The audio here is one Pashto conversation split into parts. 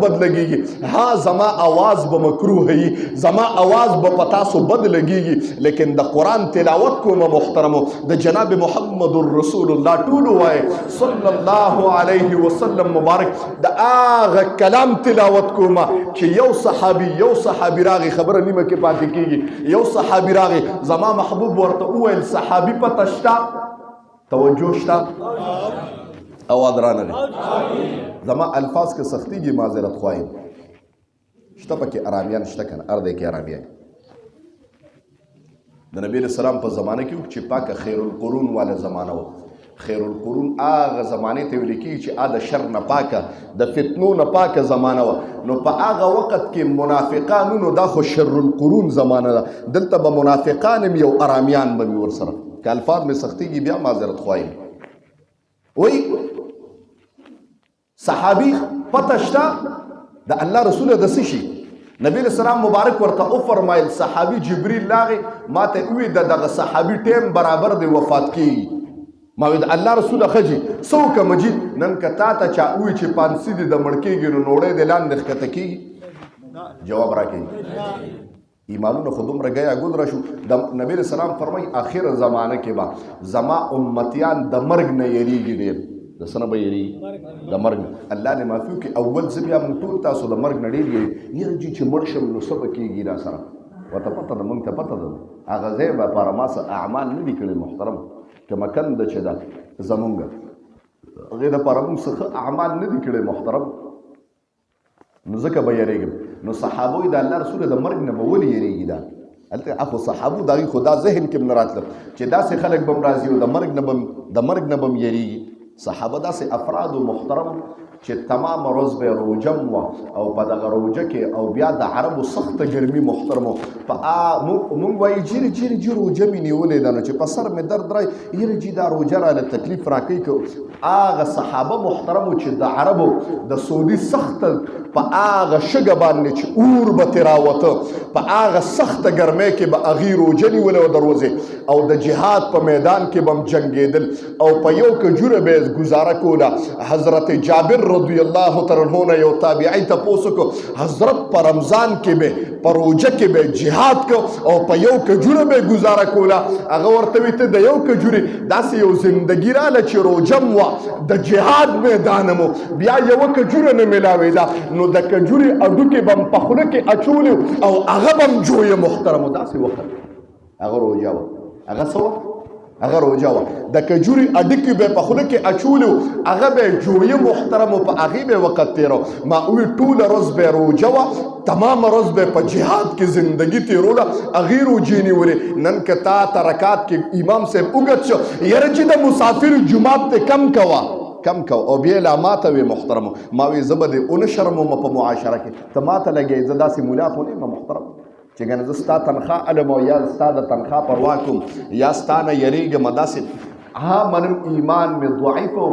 بد لګیږي، ها زما आवाज به مکروه وي، زما आवाज به په تاسو بد لګیږي، لیکن د قرآن تلاوت کوم محترمو، د جناب محمد رسول الله ټول وای صلی الله علیه وسلم مبارک د هغه کلام تلاوت کوم چې یو صحابي راغی، خبره نیمه کې پاتې کیږي، یو صحابي راغی زما محبوب ورته وویل صحابي پته شته، توجه شته، اواز رانه دی، زما الفاظ کې سختیږي معذرت خواهیم، شته پکې ارامیان شته کنه، ارده کې ارامیان د نبی علیہ السلام په زمانه کې چې پاکه خیر القرون والا زمانه و. خیر القرون هغه زمانه ته ویل کېږي چې د شر نه پاکه د فتنو نه پاکه زمانه وه، نو په هغه وخت کې منافقانو نو دا خو شر القرون زمانه ده، دلته به منافقان هم یو ارامیان به مې ورسره که الفاظ مې سختیږي بیا معذرت خواهیم. وی صحابي پته شته د الله رسول د څه شي؟ نبی علیہ السلام مبارک ورته وفرمایل صحابي جبریل لاغی ما ته وی دغه صحابي ټیم برابر دی وفات کیږي، ما وی د الله رسول خجی سو کمجی نن کتا ته چا وی چې پانسی دی د مړ کېږي نو نوړې د لاندې ښکته کېږي، جواب راکړي ایمانونه خو دومره ګیا ګذره شو. د نبی علیہ السلام فرمای آخر زمانه کې به زما امتیان د مرګ نه یریږي، ډېر د څه نه به یریږي؟ د مرګ نه. الله دې معافي وکړي، اول زه بیا موږ ټول تاسو د مرګ نه ډېر یېرې چې مړ شم نو څه به کېږي را سره، ورته پته ده، موږ ته پته ده هغه ځای به لپاره ما څه اعمال نه دي کړي محترم، که مکن ده چې ده زمونږ هغې دپاره موږ څه اعمال نه دي کړي محترم، نو ځکه به یېرېږم. نو صحابو د الله رسول د مرګ نه به ولې یېرېږي؟ دا هلته اخو صحابو د هغوی خو دا ذهن کې هم نه راتله چې داسې خلک به هم راځي او د مرګ نه به هم یېرېږي. صحابه داسې افراد محترم چې تمام ورځ به روجم وه او په دغه روجه کې او بیا د عربو سخته ګرمي محترمو مونږ وایي جیرې روجه مې نیولې ده نو چې په سر مې درد رای یره جي دا روجه راله تکلیف راکوي که هغه صحابه محترمو چې د عربو د سعودي سخته په هغه شګه باندې چې اور به ترې راوته په هغه سخته ګرمۍ کې به هغې روجه نیولې وه دروځې او د جهاد په میدان کې به هم جنګېدل او په یو کجوره به یې ګزاره کوله. حضرت جابر رضی الله تعالی عنہ نه یو تابعی تپوس وکړو حضرت په رمضان کې به په روجه کې به جهاد کو او په یو کجوره به گزاره کوله. هغه ورته وی ته د یو کجوري داسې یو زندگی راله چې روجم وه د جهاد میدان مو بیا یوه کجوره نه میلاوېده نو د کجوري اډوکې به م په خوله کې اچولي او هغه به م جویه محترمو. داسې وخت هغه روجه وه، هغه څه وه؟ هغه روجه وه. د کجوري اډکې به په خوله کې اچولي هغه به یې جویه محترمو په هغې به یې وخت تېرو. ما ووی ټوله ورځ به یې روجه وه، تمامه ورځ به یې په جهاد کې زندګي تېروله، هغې روجې نیولې. نن که تا ترکات کې امام صاحب اوږد شو یاره چې د مسافر جومات ته کم کوه کم کو او بیا لا ماته وي محترمو. ما وی زه به دې ونه شرموم په معاشره کې، ته ماته لګې زه داسې مولا خو نه یم محترم چې ګنې زه ستا تنخواه علم او یا ستا د تنخواه پروا کوم یا ستا نه یریږم داسې. ها منم ایمان مې ضعیف او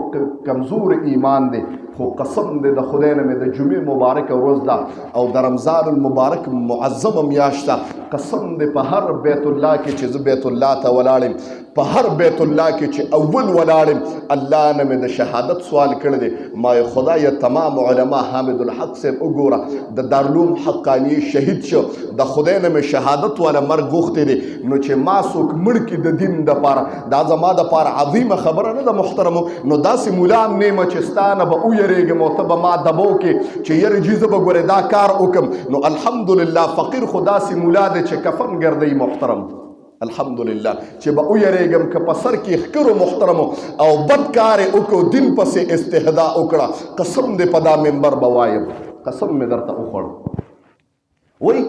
کمزور ایمان دی خو قسم دی د خدای نه مې د جمعې مبارکه ورځ ده او د رمضان المبارک معظمه میاشت ده. قسم دی په هر بیت الله کې چې زه بیت الله ته ولاړم، په هر بیت الله کې چې اول ولاړم الله نه مې د شهادت سوال کړی دی. ما خدای تمام علما حامد الحق صاحب وګوره د دارالعلوم حقانی شهید شو، د خدای نه مې شهادت والا مرګ غوښتی دی. نو چې ما څوک مړ کړي د دین دپاره دا زما دپاره عظیمه خبره نه ده محترمو. نو داسې ملا هم نه یم چې ستا نه به ویرېږم او ته به ما دبو کې چې یره جي زه به ګورې دا کار وکړم. نو الحمدلله فقیر خو داسې ملا دی چې کفن ګرځوي محترم. الحمدلله چې به ویرېږم که په سر کې ښکرو محترمو او بد کار یې وکړو دین پسې استهدا وکړه قسم دې په دا منبر به وایم، قسم مې درته وخوړ. وایي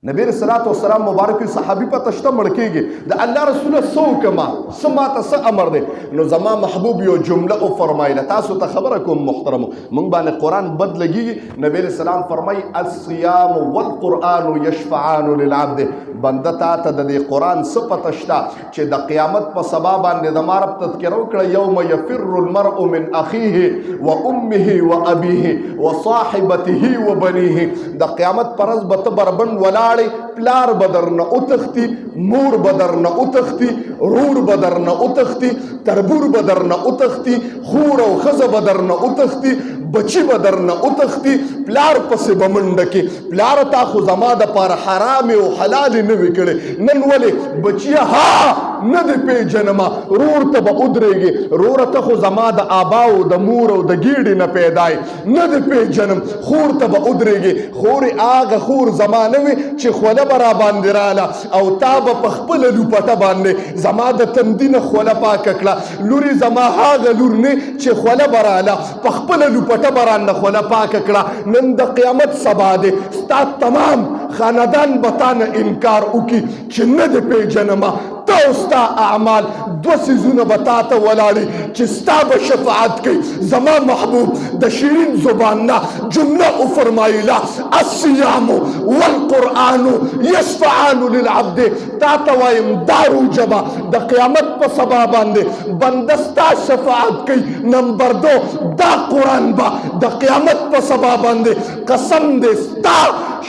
نبی رسول الله والسلام مبارک صحابي په تشته مړ کېږي د الله رسول څه وکړم څه ماته څه امر دی. نو زما محبوب یو جمله وفرمایله تاسو ته خبره کوم محترمو موږ باندې قرآن بد لګېږي. نبی علیہ السلام فرمایي الصیام والقرآن یشفعان للعبد. بنده تا ته د دې قرآن څه پته شته چې د قیامت په سبا باندې د ما رب تذکره وکړه یوم یفر المرء من اخیه و امه و ابیه و صاحبته و بنیه. د قیامت پر ورځ به ته بربند ولاړ ولاړې پلار به درنه وتښتي، مور به درنه وتښتي، رور به درنه وتښتي، تربور به درنه وتښتي، خور او ښځه به درنه وتښتي، بچی به درنه وتښتي، پلار پسې به منډه کې پلار تا خو زما دپاره حرامې او حلالې نه وې کړې، نن ولې بچیه ها نه دې پیژنمه، رور ته به ودرېږې، روره ته خو زما د آباو د مور او د ګېډې نه پیدا یې، نه دې پیژنم، خور ته به ودرېږې، خورې هغه خور زما نه وې چې خوله به را باندې راله او تا به په خپله لوپټه باندې زما د تندي نه خوله پاکه کړه، لورې زما هغه لور نه چې خوله به راله په خپله لوپټه به رانه خوله پاکه کړه، نن د قیامت سبا دی ستا تمام خاندان به تا نه انکار وکړي چې نه دې پیژنمه، تا او ستا اعمال دوه څیزونه به تا ته ولاړې چې ستا به شفاعت کوي. زما محبوب د شیرین زبان نه جمله وفرمایله الصیام والقرآن یشفعان للعبد، تا ته وایم دا روژه به د قیامت په سبا باندې بنده ستا شفاعت کوي. نمبر دو دا قرآن به د قیامت په سبا باندې قسم دې ستا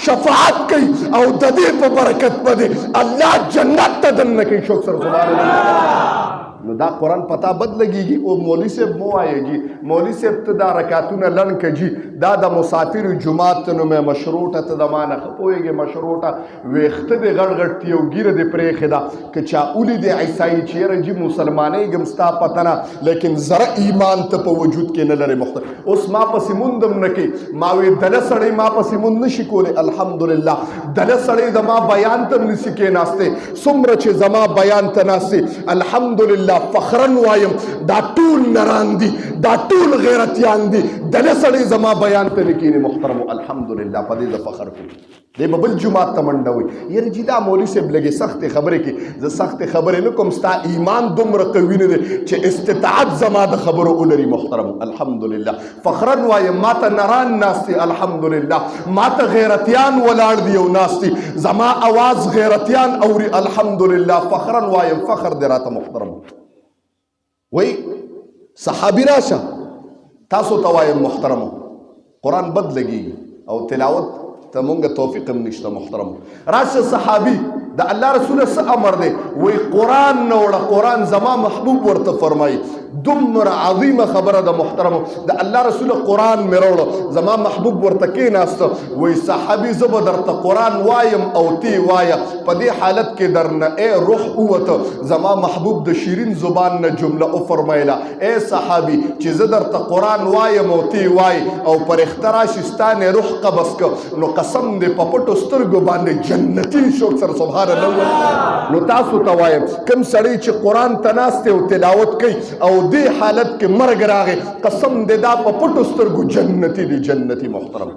شفاعت کوي او د دې په برکت باندې الله جنت ته دننه کوي. شوق سره سبحان الله. نو دا قرآن پتا بد لګیږي او مولوی صاحب مو وایي جی مولوی صاحب ته دا رکعتونه لنډ که جی دا د مسافر جماعت ته نومې مشروطه ته د ما نه ښه پوهېږې مشروطه ویښته دې غټ غټ دي او ږیره دې پرېښې ده که چا ولیدې عیسایي چې یاره جي مسلمانېږم ستا پته نه لیکن زره ایمان ته په وجود کې نه لرې محترم. اوس ما پسې موندم نه کوي ما وی دله سړی ما پسې موند نه شي کولی الحمدلله دله سړی زما بیان ته نسي کېناستې څومره چې زما بیان ته ناستې الحمدلله فخرن وایم دا ټول نران دي دا ټول غیرتیان دي دله سړی زما بیان ته نه کېني محترم الحمدلله په دې زه فخر کوم. دی به بل جومات ته منډه وي یاره جي دا مولوي صاحب لږې سختې خبرې کوي زه سختې خبرې نه کوم ستا ایمان دومره قوي نه دی چې استطاعت زما د خبرو ولري محترم الحمدلله. فخرن وایم ما ته نران ناست دي الحمدلله ما ته غیرتیان ولاړ دي او ناست دي زما اواز غیرتیان اوري الحمدلله. فخرن وایم فخر دی راته محترم. وی صحابي راشه تاسو ته وایم محترمو قرآن بد لګي او تلاوت ته مونږ توفیق هم نشته محترم. راشه صحابي د الله رسول څه امر دی وی قرآن نه وړه قرآن زما محبوب ورته فرمایي دومره عظیمه خبره ده محترمو د الله رسول قرآن مې راوړه زما محبوب ورته کېناسته وی صحابي زه به درته قرآن وایم او تی وایه په دې حالت کې درنه ای روح ووته زما محبوب د شیرین زبان نه جمله وفرمایله ای صحابي چې زه درته قرآن وایم او تی وایي او پر اخترا شي ستا نه روح قبض که نو قسم دې په پټو سترګو باندې جنتي شوق سره سبحان الله. نو تاسو ته وایم کوم سړی چې قرآن ته ناست دی او تلاوت کوي او دې حالت کې مرګ راغی قسم دې دا په پټو سترګو جنتي دی جنتي محترم.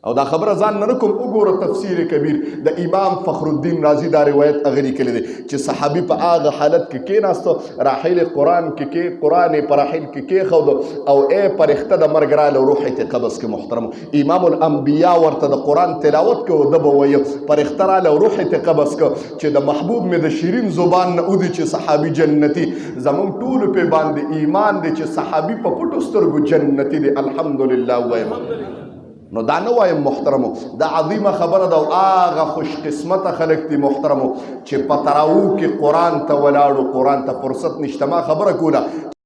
او دا خبره ځان نه کوم وګوره تفسیر کبیر د امام فخر الدین رازی دا روایت هغه لیکلی دی چې صحابي په هغه حالت کې کېناسته راحیل قرآن کې قرآن یې په راحیل کې کېښود او ای پرښته د مرګ راله روح یې ترې قبض کړي محترم. امام الانبیا ورته د قرآن تلاوت کوي ده به ویل پرښته راله روح یې ترې قبض کړه چې د محبوب مې د شیرین زبان نه ودي چې صحابي جنتي زمونږ ټولو پې باندې ایمان دی چې صحابي په پټو سترګو جنتي دی الحمدلله وایم. نو دا نه وایم محترمو دا عظیمه خبره ده او هغه خوش قسمته خلک دي محترمو چې په تراو کې قرآن ته ولاړو قرآن ته فرصت نشته. ما خبره کوله